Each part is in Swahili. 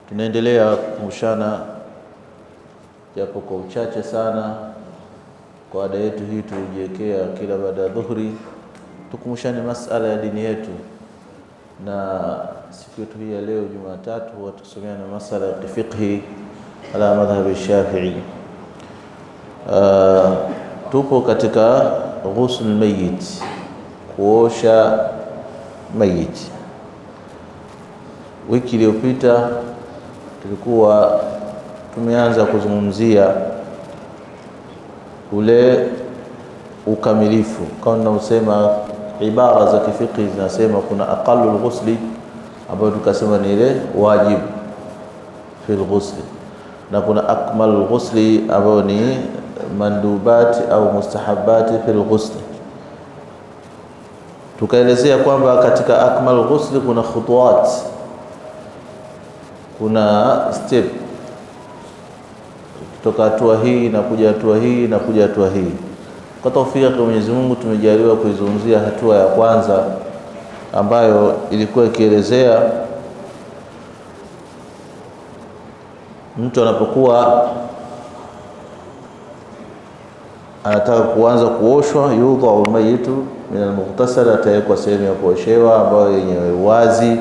Tunaendelea kukumbushana japo kwa uchache sana kwa ada yetu hii tujiwekea kila baada ya dhuhuri tukumbushane masala ya dini yetu, na siku yetu hii ya leo Jumatatu tusomeana masala ya fiqhi ala madhhabi Shafi'i. Tupo katika ghusl mayit, kuosha mayit. Wiki iliyopita tulikuwa tumeanza kuzungumzia ule ukamilifu, kama usema ibara za kifiqhi zinasema kuna aqallul ghusli ambayo tukasema ni ile wajib fil ghusli, na kuna akmalul ghusli ambayo ni mandubat au mustahabati fil ghusli. Tukaelezea kwamba katika akmalul ghusli kuna khutuwat, kuna step, kutoka hatua hii na kuja hatua hii na kuja hatua hii. Kwa taufiki ya Mwenyezi Mungu tumejaliwa kuizungumzia hatua ya kwanza ambayo ilikuwa ikielezea mtu anapokuwa anataka kuanza kuoshwa, yudhau mayitu min al-mughtasal, atawekwa sehemu ya kuoshewa ambayo yenye wazi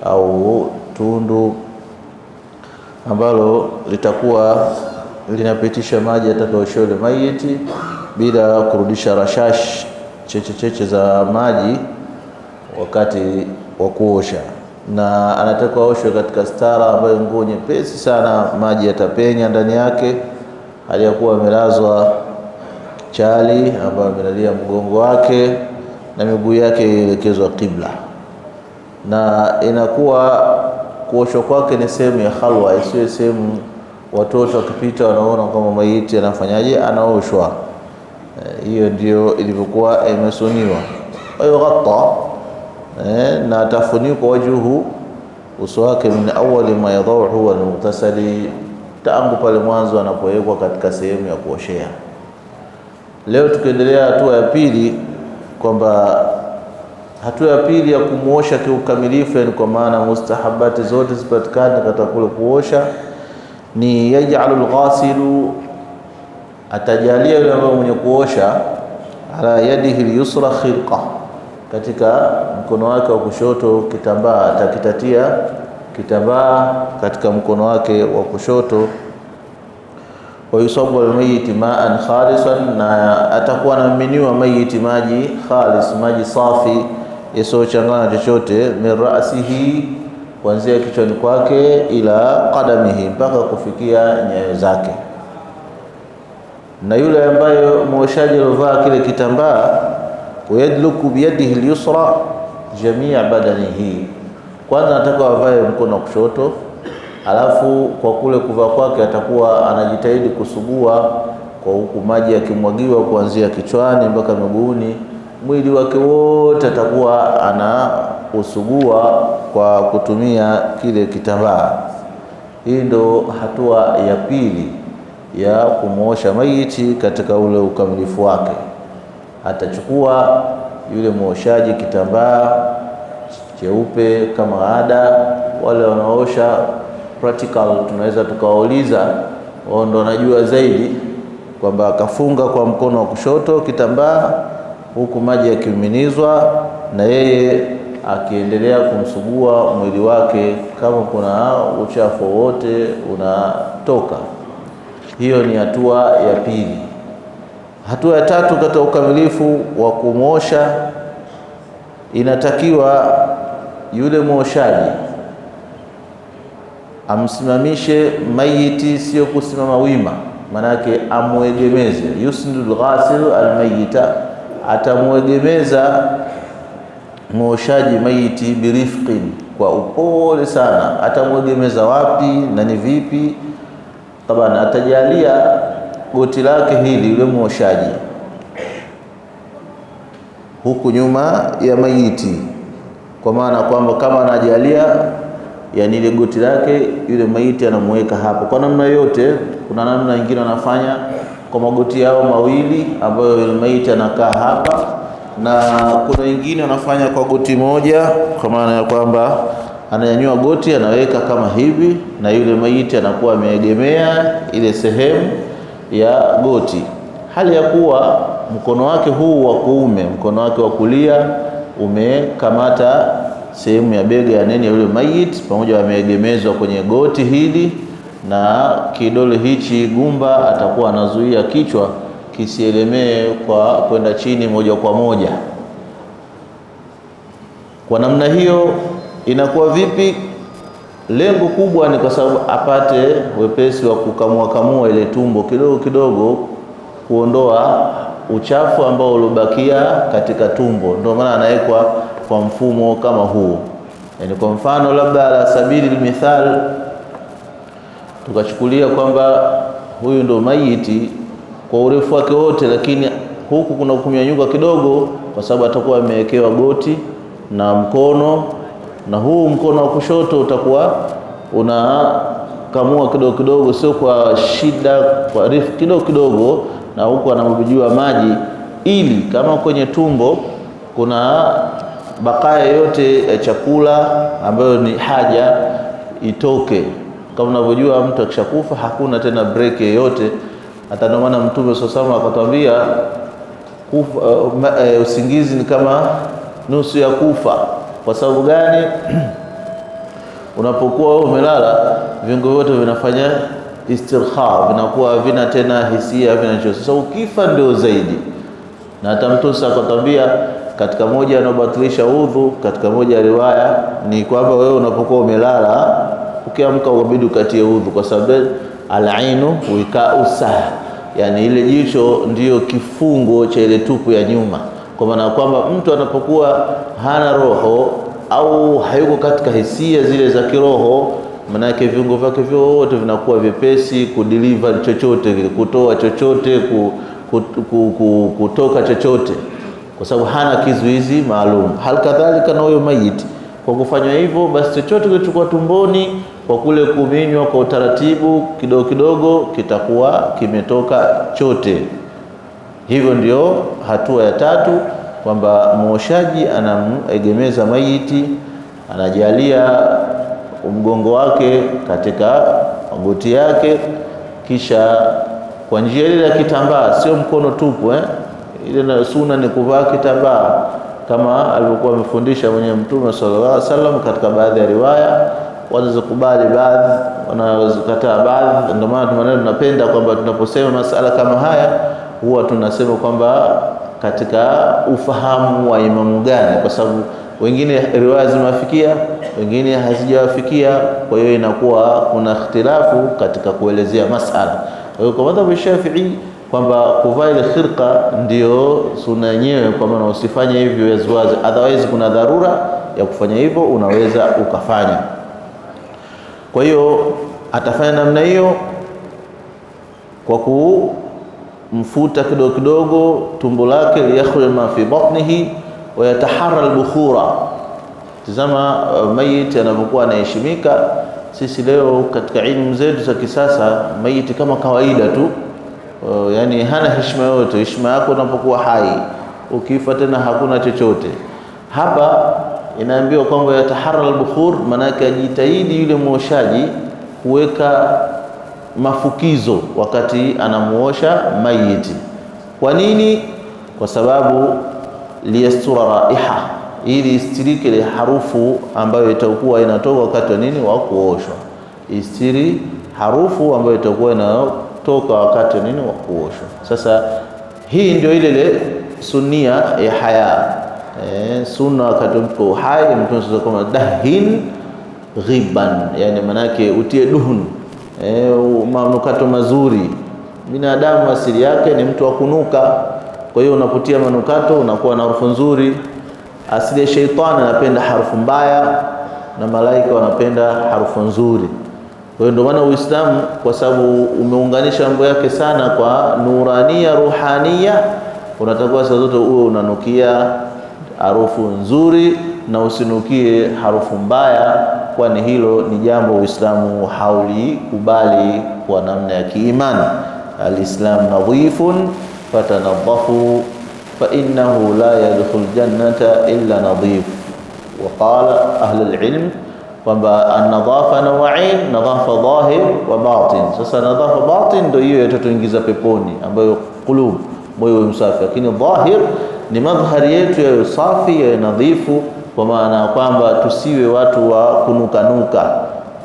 au tundu ambalo litakuwa linapitisha maji atakayooshewa ile mayiti bila kurudisha rashash cheche za maji wakati wa kuosha, na anataka aoshwe katika stara ambayo nguo nyepesi sana, maji yatapenya ndani yake, aliyakuwa amelazwa chali ambayo amelalia mgongo wake na miguu yake ielekezwa kibla, na inakuwa kuoshwa kwake ni sehemu ya khalwa, isiyo sehemu watoto wakipita wanaona kama maiti anafanyaje, anaoshwa. Hiyo ndio ilivyokuwa imesuniwa. Ayo ghatta na atafunikwa wajuhu, uso wake, min awali ma yadhahu wal mughtasali, tangu pale mwanzo anapowekwa katika sehemu ya kuoshea. Leo tukiendelea hatua ya pili, kwamba hatua ya pili ya kumuosha kiukamilifu, yani kwa maana mustahabati zote zipatikane katika kule kuosha, ni yaj'alul ghasilu, atajalia yule ambaye mwenye kuosha, ala yadihi al-yusra khirqa, katika mkono wake wa kushoto kitambaa, atakitatia kitambaa katika mkono wake wa kushoto. Wa yusabu al-mayyit ma'an khalisan, na atakuwa anamiminiwa mayiti maji khalis, maji safi yasiyochanganya chochote, min ra'sihi, kuanzia kichwani kwake, ila qadamihi, mpaka kufikia nyayo zake. Na yule ambaye muoshaji alivaa kile kitambaa, wayadluku biyadihi al-yusra jami'a badanihi, kwanza anataka avae mkono wa kushoto, alafu kwa kule kuvaa kwake atakuwa anajitahidi kusugua kwa huku maji yakimwagiwa kuanzia kichwani mpaka miguuni, mwili wake wote atakuwa ana usugua kwa kutumia kile kitambaa. Hii ndo hatua ya pili ya kumuosha mayiti katika ule ukamilifu wake. Atachukua yule muoshaji kitambaa cheupe kama ada. Wale wanaosha practical tunaweza tukawauliza, wao ndo wanajua zaidi, kwamba akafunga kwa mkono wa kushoto kitambaa huku maji yakimiminizwa, na yeye akiendelea kumsugua mwili wake kama kuna uchafu wote unatoka. Hiyo ni hatua ya pili. Hatua ya tatu katika ukamilifu wa kumosha, inatakiwa yule muoshaji amsimamishe mayiti, sio kusimama wima, manake amwegemeze. Yusnidul ghasil almayita, atamwegemeza muoshaji mayiti birifqin, kwa upole sana. Atamwegemeza wapi na ni vipi? Tabana atajalia goti lake hili yule muoshaji huku nyuma ya mayiti, kwa maana kwamba kama anajalia, yani ile goti lake yule mayiti anamweka hapo. Kwa namna yote, kuna namna nyingine anafanya kwa magoti yao mawili ambayo yule mayiti anakaa hapa, na kuna wengine wanafanya kwa goti moja, kwa maana ya kwamba ananyanyua goti, anaweka kama hivi, na yule maiti anakuwa ameegemea ile sehemu ya goti, hali ya kuwa mkono wake huu wa kuume, mkono wake wa kulia umekamata sehemu ya bega ya neni ya yule mayit, pamoja ameegemezwa kwenye goti hili, na kidole hichi gumba atakuwa anazuia kichwa kisielemee kwa kwenda chini moja kwa moja. Kwa namna hiyo inakuwa vipi? Lengo kubwa ni kwa sababu apate wepesi wa kukamua ile tumbo kidogo kidogo, kuondoa uchafu ambao ulobakia katika tumbo. Ndio maana anawekwa kwa mfumo kama huu. Yani kwa mfano labda ala sabili mithal, tukachukulia kwamba huyu ndo mayiti kwa urefu wake wote, lakini huku kuna kumnyanyuka kidogo kwa sababu atakuwa amewekewa goti na mkono, na huu mkono wa kushoto utakuwa unakamua kidogo kidogo, sio kwa shida, kwa refu kidogo kidogo, na huku anambujiwa maji, ili kama kwenye tumbo kuna bakaya yote ya chakula ambayo ni haja itoke. Kama unavyojua mtu akishakufa hakuna tena break yoyote. Hata ndio maana Mtume SAW akatwambia usingizi ni kama nusu ya kufa. Kwa sababu gani? Unapokuwa umelala, viungo vyote vinafanya istirha, vinakuwa vina tena hisia, vina chochote. Sasa ukifa ndio zaidi. Na hata Mtume akatwambia katika moja anabatilisha udhu, katika moja ya riwaya ni kwamba wewe unapokuwa umelala, ukiamka ubidi ukatie udhu, kwa sababu al-ainu wika'u sah, yani ile jicho ndiyo kifungo cha ile tupu ya nyuma. Kwa maana kwamba mtu anapokuwa hana roho au hayuko katika hisia zile za kiroho, maana yake viungo vyake vyote vinakuwa vyepesi kudeliver chochote, kutoa chochote, kutoka chochote, kwa sababu hana kizuizi maalum. Hal kadhalika na huyo mayiti, kwa kufanywa hivyo basi chochote kilichokuwa tumboni kwa kule kuminywa kwa utaratibu kidogo kidogo kitakuwa kimetoka chote. Hivyo ndio hatua ya tatu, kwamba mwoshaji anamegemeza mayiti, anajalia mgongo wake katika magoti yake, kisha kwa njia ile ya kitambaa, sio mkono tupu ile na sunna ni kuvaa kitambaa kama alivyokuwa amefundisha mwenye Mtume sallallahu alaihi wasallam. Katika baadhi ya riwaya wanazokubali baadhi, wanazikataa baadhi. Ndio maana tunapenda kwamba tunaposema masala kama haya huwa tunasema kwamba katika ufahamu wa imamu gani, kwa sababu wengine riwaya zimewafikia, wengine hazijawafikia. Kwa hiyo inakuwa kuna ikhtilafu katika kuelezea masala. Kwa hiyo kwa madhhabu Shafi'i kwamba kuvaa ile khirqa ndio sunna yenyewe, kwa maana usifanye hivyo waziwazi, otherwise kuna dharura ya kufanya hivyo, unaweza ukafanya. Kwa hiyo atafanya namna hiyo kwa kumfuta kidogo kidogo tumbo lake, liyakhruj ma fi batnihi wa yataharra al-bukhura. Tazama mayiti anapokuwa anaheshimika. Sisi leo katika elimu zetu za kisasa, mayiti kama kawaida tu, yani hana heshima yote. Heshima yako unapokuwa hai, ukifa tena hakuna chochote. Hapa inaambiwa kwamba yataharra al-bukhur, maana yake ajitahidi yule muoshaji kuweka mafukizo wakati anamuosha mayiti. Kwa nini? Kwa sababu liyastura raiha, ili istirike ile harufu ambayo itakuwa inatoka wakati wa nini, wa kuoshwa. Istiri harufu ambayo itakuwa inatoka wakati wa nini, wa kuoshwa. Sasa hii ndio ile sunnia ya haya. Sunna wakati mko hai, mtu kama dahin ghiban, yani manake utie duhun, manukato mazuri. Binadamu asili yake ni mtu wa kunuka, kwa hiyo unapotia manukato unakuwa na harufu nzuri. Asili ya shaitani anapenda harufu mbaya na malaika wanapenda harufu nzuri. Kwa hiyo ndio maana Uislamu, kwa sababu umeunganisha mambo yake sana kwa nurania ruhania, unatakiwa saa zote uwe unanukia harufu nzuri na usinukie harufu mbaya, kwani hilo ni jambo Uislamu haulikubali kwa namna ya kiimani. Al-Islam nadhifun fatanadhafu fa innahu la yadkhul jannata illa nadhif. Wa qala ahli al-ilm kwamba an-nadhafa nawain, nadhafa dhahir wa batin. Sasa nadhafa batin ndio hiyo itatuingiza peponi, ambayo qulub, moyo msafi, lakini dhahir ni madhhari yetu ya safi, ya nadhifu, kwa maana kwamba tusiwe watu wa kunukanuka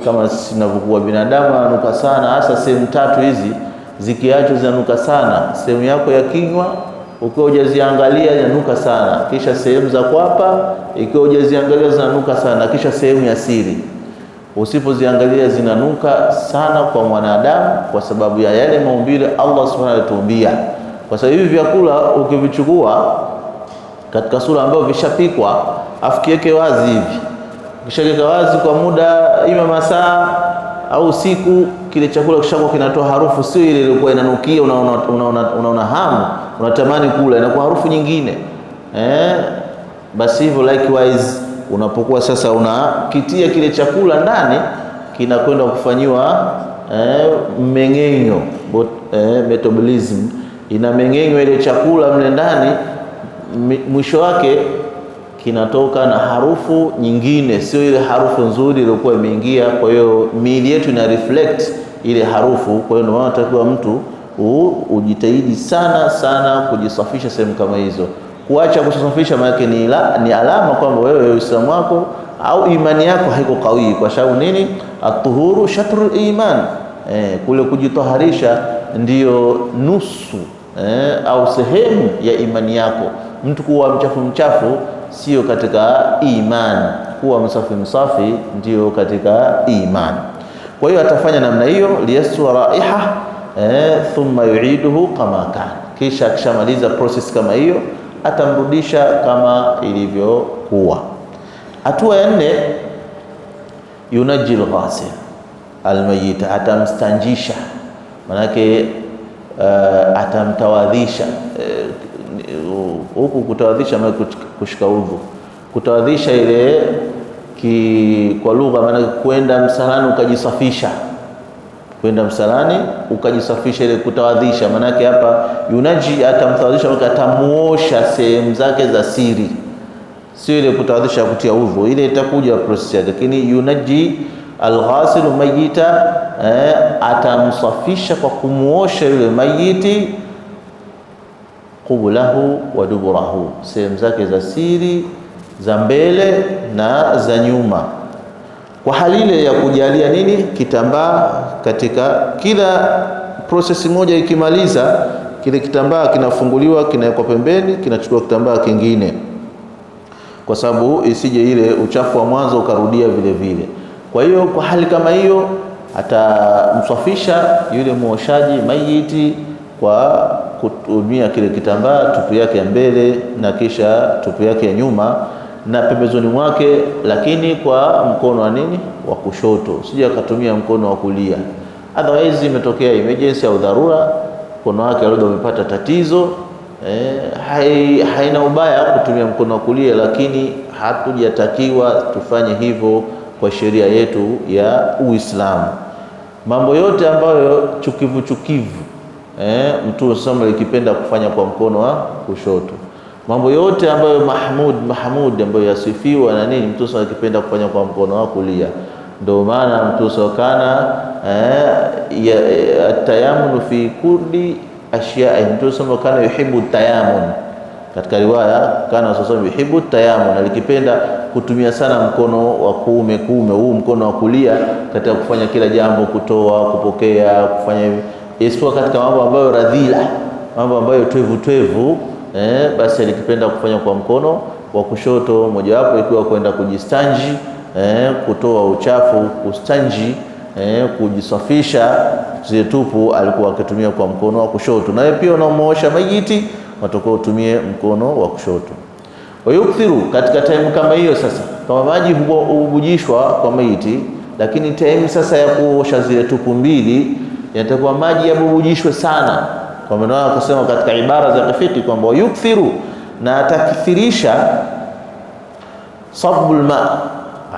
kama sinavyokuwa binadamu ananuka sana. Hasa sehemu tatu hizi zikiachwa zinanuka sana. Sehemu yako ya kinywa ukiwa hujaziangalia zinanuka sana, kisha sehemu za kwapa ikiwa hujaziangalia zinanuka sana, kisha sehemu ya siri usipoziangalia zinanuka sana kwa mwanadamu, kwa sababu ya yale maumbile Allah subhanahu wa ta'ala. Kwa sababu hivi vyakula ukivichukua katika sura ambayo vishapikwa afikieke wazi hivi, kishaweka wazi kwa muda ima masaa au siku, kile chakula kishakuwa kinatoa harufu sio ile ilikuwa inanukia unaona hamu unatamani kula, inakuwa harufu nyingine. Basi hivyo likewise unapokuwa sasa unakitia kile chakula ndani, kinakwenda kufanyiwa mmeng'enyo, metabolism, inameng'enywa ile chakula mle ndani, mwisho wake kinatoka na harufu nyingine, sio ile harufu nzuri iliyokuwa imeingia. Kwa hiyo miili yetu ina reflect ile harufu. Kwa hiyo ndio unatakiwa mtu ujitahidi sana sana kujisafisha sehemu kama hizo. Kuacha kusafisha maana ni alama kwamba wewe Uislamu wako au imani yako haiko kawi. Kwa sababu nini? At-tuhuru shatrul iman, kule kujitaharisha ndiyo nusu au sehemu ya imani yako. Mtu kuwa mchafu sio katika iman, kuwa msafi ndio katika iman. Kwa hiyo atafanya namna hiyo, liyaswa raiha thumma yu'iduhu kama kana, kisha akishamaliza process kama hiyo atamrudisha kama ilivyokuwa. Hatua ya 4, yunajil ghasil almayit, atamstanjisha, manake atamtawadhisha. Huku kutawadhisha maana kushika udhu, kutawadhisha ile kwa lugha maana kwenda msalani ukajisafisha, kwenda msalani ukajisafisha, ile kutawadhisha. Maana yake hapa yunaji atamtawadhisha, atamuosha sehemu zake za siri, sio ile kutawadhisha kutia udhu, ile itakuja process yake. Lakini yunaji alghasilu mayita, atamsafisha kwa kumuosha yule mayiti, qublahu wa duburahu, sehemu zake za siri za mbele na za nyuma, kwa hali ile ya kujalia nini, kitambaa. Katika kila process moja ikimaliza, kile kitambaa kinafunguliwa, kinawekwa pembeni, kinachukua kitambaa kingine, kwa sababu isije ile uchafu wa mwanzo ukarudia vile vile. Kwa hiyo kwa hali kama hiyo atamsafisha yule muoshaji mayiti kwa kutumia kile kitambaa, tupu yake ya mbele na kisha tupu yake ya nyuma na pembezoni mwake, lakini kwa mkono wa nini, wa kushoto, sije akatumia mkono wa kulia. Otherwise imetokea emergency au dharura, mkono wake labda umepata tatizo, haina ubaya kutumia mkono wa kulia, lakini hatujatakiwa tufanye hivyo kwa sheria yetu ya Uislamu. Mambo yote ambayo chukivu Mtume sasa alikipenda kufanya kwa mkono wa kushoto. Mambo yote ambayo mahmud ambayo yasifiwa na nini, Mtume sasa alikipenda kufanya kwa mkono wa kulia. Ndio maana Mtume sasa kana atayamun fi kulli ashiya'i, Mtume sasa kana yuhibbu tayamun. Katika riwaya kana sasa yuhibbu tayamun, alikipenda kutumia sana mkono wa kuume, huu mkono wa kulia katika kufanya kila jambo, kutoa, kupokea, kufanya isipokuwa katika mambo ambayo radhila, mambo ambayo twevu, basi alikipenda kufanya kwa mkono wa kushoto, mojawapo ikiwa kwenda kujistanji, kutoa uchafu, kustanji, kujisafisha zile tupu, alikuwa akitumia kwa mkono wa kushoto. Na pia unamuosha mayiti watakuwa utumie mkono wa kushoto. Wayukthiru, katika time kama hiyo sasa, kama maji hubujishwa kwa mayiti, lakini time sasa ya kuosha zile tupu mbili yatakuwa maji yabubujishwe sana. Kwa maana akasema katika ibara za kifiki kwamba yukthiru, na atakithirisha sabul ma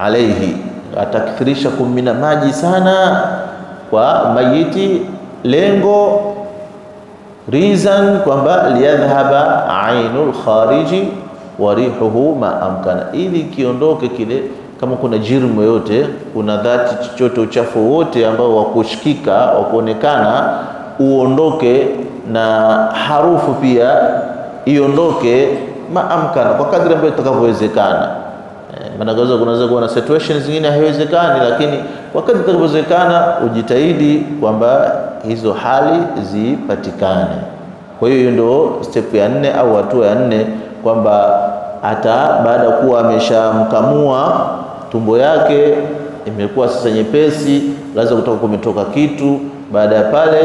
alayhi, atakithirisha kumina maji sana kwa mayiti, lengo reason kwamba liyadhhaba ainul khariji wa rihuhu ma amkana, ili kiondoke kile kama kuna jirmu yote, kuna dhati chochote, uchafu wote ambao wakushikika, wakuonekana, uondoke, na harufu pia iondoke maamkana, kwa kadri ambayo itakavyowezekana. Maana kunaweza kuwa na situations zingine haiwezekani, lakini kwa kadri itakavyowezekana ujitahidi kwamba hizo hali zipatikane. Kwa hiyo ndio step ya 4 au hatua ya 4, kwamba hata baada ya kuwa ameshamkamua tumbo yake imekuwa sasa nyepesi, lazima kutoka kumetoka kitu. Baada ya pale,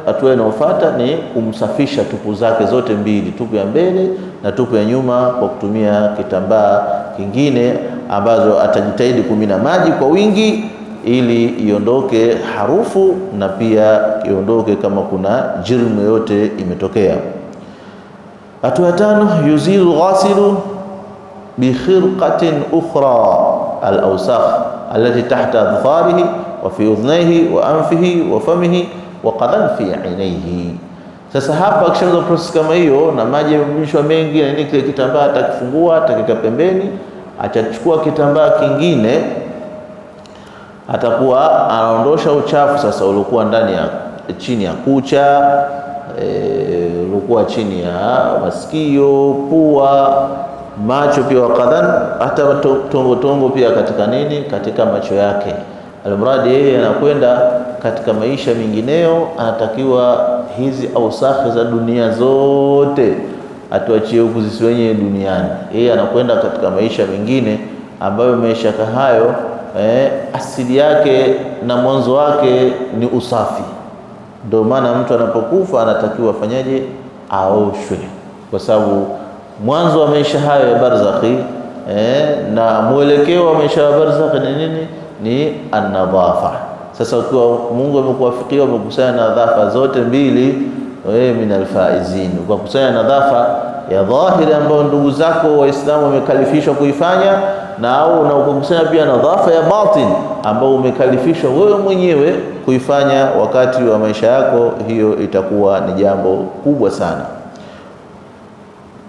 hatua inayofuata ni kumsafisha tupu zake zote mbili, tupu ya mbele na tupu ya nyuma, kwa kutumia kitambaa kingine ambazo atajitahidi kumina maji kwa wingi ili iondoke harufu na pia iondoke kama kuna jirmu yote imetokea. Hatua ya 5, yuzilu ghasilu bi khirqatin ukhra al-awsakh allati tahta adfarihi wa fi udhnayhi wa anfihi wa famihi wa qadan fi ainaihi. Sasa hapa akishaanza process kama hiyo na maji yamemishwa mengi na nini, kile kitambaa atakifungua, atakika pembeni, atachukua kitambaa kingine, atakuwa anaondosha uchafu sasa uliokuwa ndani ya chini ya kucha, uliokuwa chini ya masikio, pua, macho pia, wakadhan hata tongo pia katika nini, katika macho yake. Almradi yeye anakwenda katika maisha mengineo, anatakiwa hizi ausakhi za dunia zote atuachie huku zisiwenye duniani. Yeye anakwenda katika maisha mengine ambayo maisha hayo asili yake na mwanzo wake ni usafi. Ndio maana mtu anapokufa anatakiwa afanyaje? Aoshwe, kwa sababu mwanzo wa maisha hayo ya barzakhi na mwelekeo wa maisha ya barzakhi ni nini? Ni an-nadhafa. Sasa ukiwa Mungu amekuwafikia, umekusanya nadhafa zote mbili, wewe min alfaizin, ukakusanya nadhafa ya dhahiri ambayo ndugu zako Waislamu wamekalifishwa kuifanya, na ukakusanya pia nadhafa ya batin ambayo umekalifishwa wewe mwenyewe kuifanya wakati wa maisha yako. Hiyo itakuwa ni jambo kubwa sana.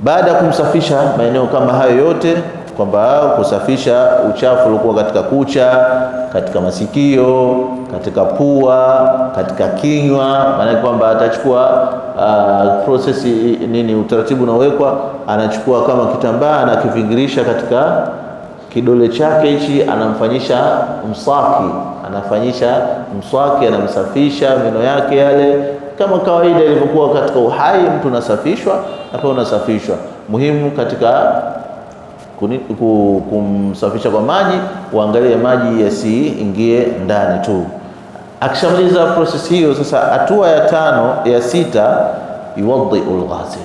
Baada ya kumsafisha maeneo kama hayo yote, kwamba kusafisha uchafu uliokuwa katika kucha, katika masikio, katika pua, katika kinywa, maana kwamba atachukua process nini, utaratibu unawekwa, anachukua kama kitambaa anakivingirisha katika kidole chake hichi, anamfanyisha mswaki, anamsafisha meno yake yale kama kawaida ilivyokuwa katika uhai. Mtu unasafishwa na pia unasafishwa. Muhimu katika kumsafisha kwa maji, uangalie maji yasiingie ndani tu. Akishamaliza process hiyo, sasa hatua ya 5 ya 6, yuwadhi'ul ghasil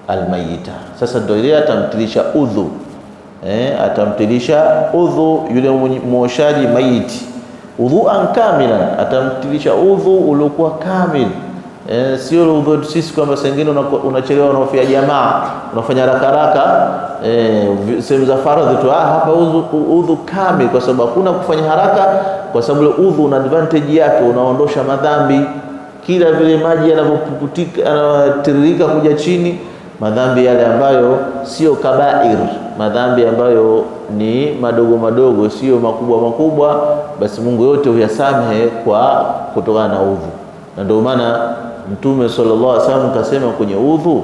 almayita. Sasa ndio ile atamtilisha udhu, atamtilisha udhu yule muoshaji maiti, udhuan kamilan, atamtilisha udhu uliokuwa kamili. Sio udhu sisi kwamba sengine unachelewa, unaofia jamaa, unafanya haraka sehemu za faradhi tu. Hapa udhu kamili, kwa sababu hakuna kufanya haraka, kwa sababu udhu una advantage yake, unaondosha madhambi. Kila vile maji yanavyopuputika, yanatiririka kuja chini, madhambi yale ambayo sio kabair, madhambi ambayo ni madogo madogo, sio makubwa, basi Mungu yote huyasamehe kwa kutokana na udhu. Na ndio maana Mtume sallallahu alaihi wasallam kasema kwenye udhu,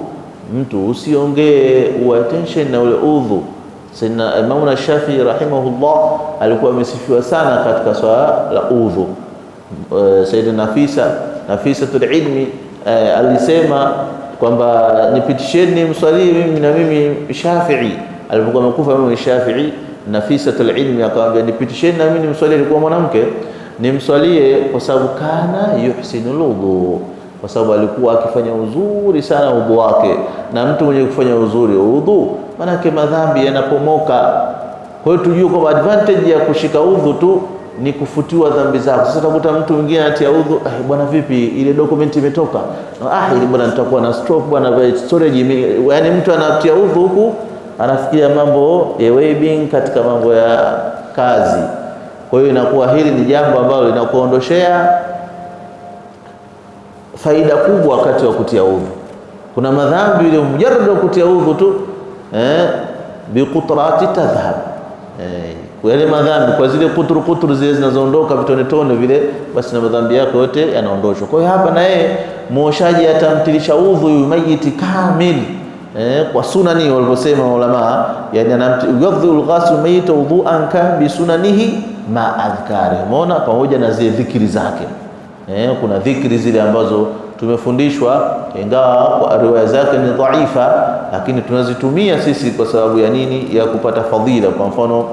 mtu usiongee, attention na ule udhu. Sayyidina Imam Shafi'i rahimahullah alikuwa amesifiwa sana katika swala la udhu. Sayyidina Nafisatul ilmi alisema kwamba nipitisheni mswalie mimi na mimi Shafi'i. Alipokuwa amekufa Imam Shafi'i, Nafisatul ilmi akamwambia nipitisheni na mimi nimswalie. Alikuwa mwanamke, nimswalie kwa sababu kana yuhsinul udhu, kwa sababu alikuwa akifanya uzuri sana udhu wake. Na mtu mwenye kufanya uzuri udhu, maana yake madhambi yanapomoka. Kwa hiyo tujue kwamba advantage ya kushika udhu tu ni kufutiwa dhambi zako. Sasa utakuta mtu mwingine anatia udhu, bwana vipi ile document imetoka, ile bwana nitakuwa na stroke bwana, storage. Yaani mtu anatia udhu huku anafikiria mambo ya webbing katika mambo ya kazi. Kwa hiyo inakuwa hili ni jambo ambalo linakuondoshea faida kubwa wakati wa kutia udhu. Kuna madhambi ile mujarrad wa kutia udhu tu biqutrati tadhhab, yale madhambi, kwa zile kuturu zile zinazoondoka vitone tone vile, basi na madhambi yako yote yanaondoshwa. Kwa hiyo hapa na yeye muoshaji atamtilisha udhu mayiti kamili, kwa sunani walivyosema ulama, yani yudhiul ghasl mayit wudhu'an kan bi sunanihi ma adhkari, umeona, pamoja na zile dhikri zake. Kuna dhikri zile ambazo tumefundishwa, ingawa kwa riwaya zake ni dhaifa, lakini tunazitumia sisi kwa sababu ya nini? Ya kupata fadhila. Kwa mfano,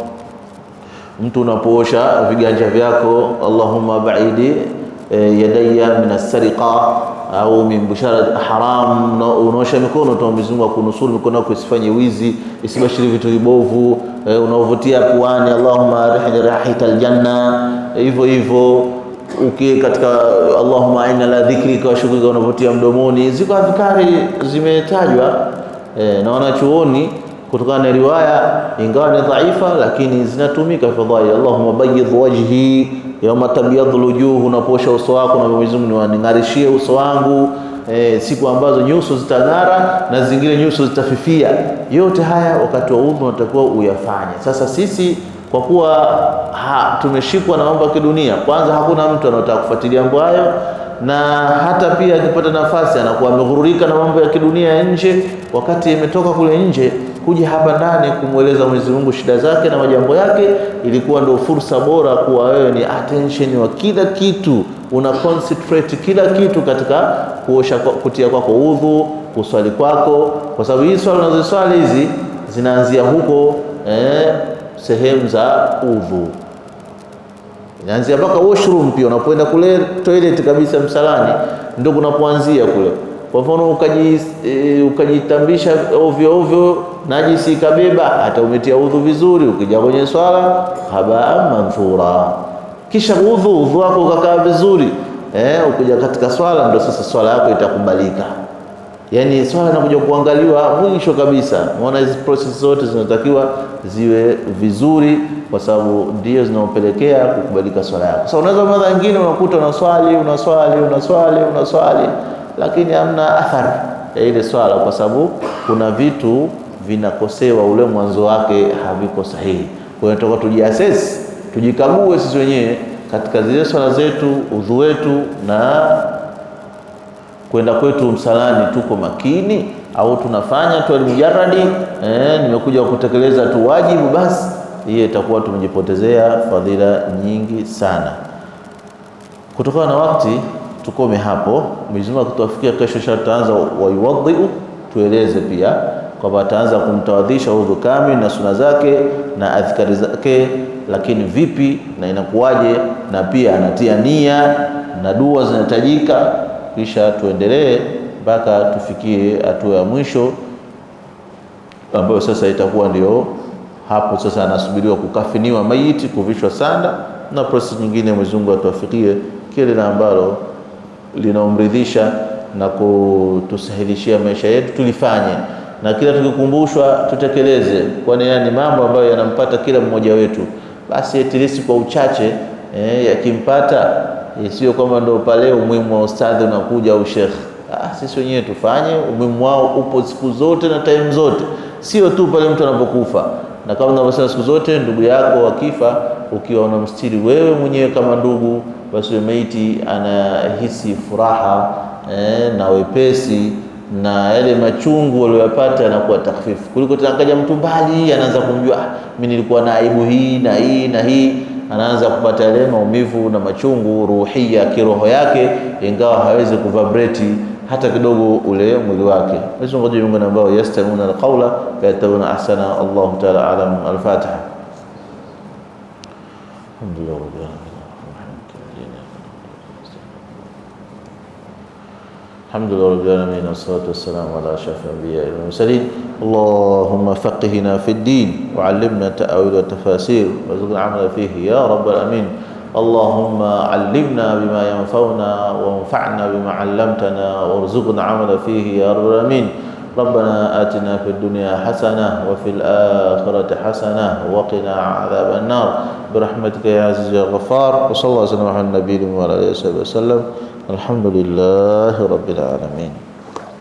mtu unapoosha viganja vyako, Allahumma ba'idi yadayya min as-sariqa au min busharat haram, unaosha mikono tu Mwenyezi Mungu akunusuru mikono yako isifanye wizi, isibashiri vitu vibovu, unaovutia puani, Allahumma rihni rahikal janna, hivyo katika Allahumma inna la dhikrika wa shukrika unavutia mdomoni. Ziko adhkari zimetajwa na wanachuoni kutokana na riwaya, ingawa ni dhaifa, lakini zinatumika fadhila. Allahumma bayyid wajhi yawma tabyadul wujuh, unaposha uso wako na Mwenyezi Mungu ningarishie uso wangu siku ambazo nyuso zitang'ara na zingine nyuso zitafifia. Yote haya wakati wa udhu unatakiwa uyafanye. Sasa sisi kwa kuwa tumeshikwa na mambo ya kidunia, kwanza hakuna mtu anataka kufuatilia mambo hayo, na hata pia akipata nafasi anakuwa ameghururika na mambo ya kidunia ya nje, wakati imetoka kule nje kuja hapa ndani kumweleza Mwenyezi Mungu shida zake na majambo yake. Ilikuwa ndio fursa bora kuwa wewe ni attention wa kila kitu, una concentrate kila kitu katika kuosha, kutia kwako udhu, kuswali kwako, kwa sababu hii swala unazoswali hizi zinaanzia huko sehemu za udhu, inaanzia mpaka washroom. Pia unapoenda kule toilet kabisa msalani ndio kunapoanzia kule. Kwa mfano ukajitambisha ovyo najisi kabeba, hata umetia udhu vizuri, ukija kwenye swala habaa manthura, kisha udhu wako ukakaa vizuri, ukija katika swala ndio sasa swala yako itakubalika. Yani swala inakuja kuangaliwa mwisho kabisa. Unaona hizi process zote zinatakiwa ziwe vizuri, kwa sababu ndio zinaopelekea kukubalika swala yako. Sasa unaweza mara nyingine unakuta unaswali lakini hamna athari ya ile swala, kwa sababu kuna vitu vinakosewa, ule mwanzo wake haviko sahihi. Kwa hiyo tunataka tujiassess, tujikague sisi wenyewe katika zile swala zetu, udhu wetu na kwenda kwetu msalani, tuko makini au tunafanya tu mujarradi, nimekuja kutekeleza tu wajibu basi, hiyo itakuwa tumejipotezea fadhila nyingi sana. Kutokana na wakati tukome hapo. Mwenyezi Mungu akitufikia kesho tutaanza wayuwadhiu, tueleze pia kwamba ataanza kumtawadhisha udhu kamili na suna zake na adhkari zake, lakini vipi na inakuwaje, na pia anatia nia na dua zinahitajika, kisha tuendelee mpaka tufikie hatua ya mwisho ambayo sasa itakuwa ndio hapo sasa anasubiriwa kukafiniwa maiti, kuvishwa sanda na process nyingine. Mwenyezi Mungu atuwafikie kile na ambalo linaomridhisha na kutusahilishia maisha yetu tulifanye, na kila tukikumbushwa tutekeleze, kwani yani mambo ambayo yanampata kila mmoja wetu, basi at least kwa uchache yakimpata, sio kwamba ndio pale umuhimu wa ustadhi unakuja au sheikh. Sisi wenyewe tufanye, umuhimu wao upo siku zote na time zote, sio tu pale mtu anapokufa. Na kama unavyosema siku zote, ndugu yako akifa, ukiwa unamstiri wewe mwenyewe kama ndugu, basi maiti anahisi furaha na wepesi, na yale machungu aliyopata yanakuwa takfifu, kuliko takaja mtu mbali anaanza kumjua mimi nilikuwa na aibu hii na hii na hii, anaanza kupata yale maumivu na machungu ruhia kiroho yake, ingawa hawezi kuvibrate hata kidogo ule mwili wake. Basi ngoja Mungu ambao yastamuna alqawla fayatabuna ahsana. Allahu ta'ala alam. Al-Fatiha. Alhamdulillah rabbil alamin. Alhamdulillah rabbil alamin, wassalatu wassalamu ala ashrafil anbiya'i wal mursalin. Allahumma faqihna fid din wa 'allimna ta'wil wa tafasir warzuqna 'amala fihi ya rabbal alamin. اللهم علمنا بما ينفعنا وانفعنا بما علمتنا وارزقنا عملا فيه يا رب العالمين. ربنا آتنا في الدنيا حسنة وفي الآخرة حسنة وقنا عذاب النار برحمتك يا عزيز يا غفار. وصلى الله وسلم على النبي وعلى آله وصحبه وسلم. الحمد لله رب العالمين.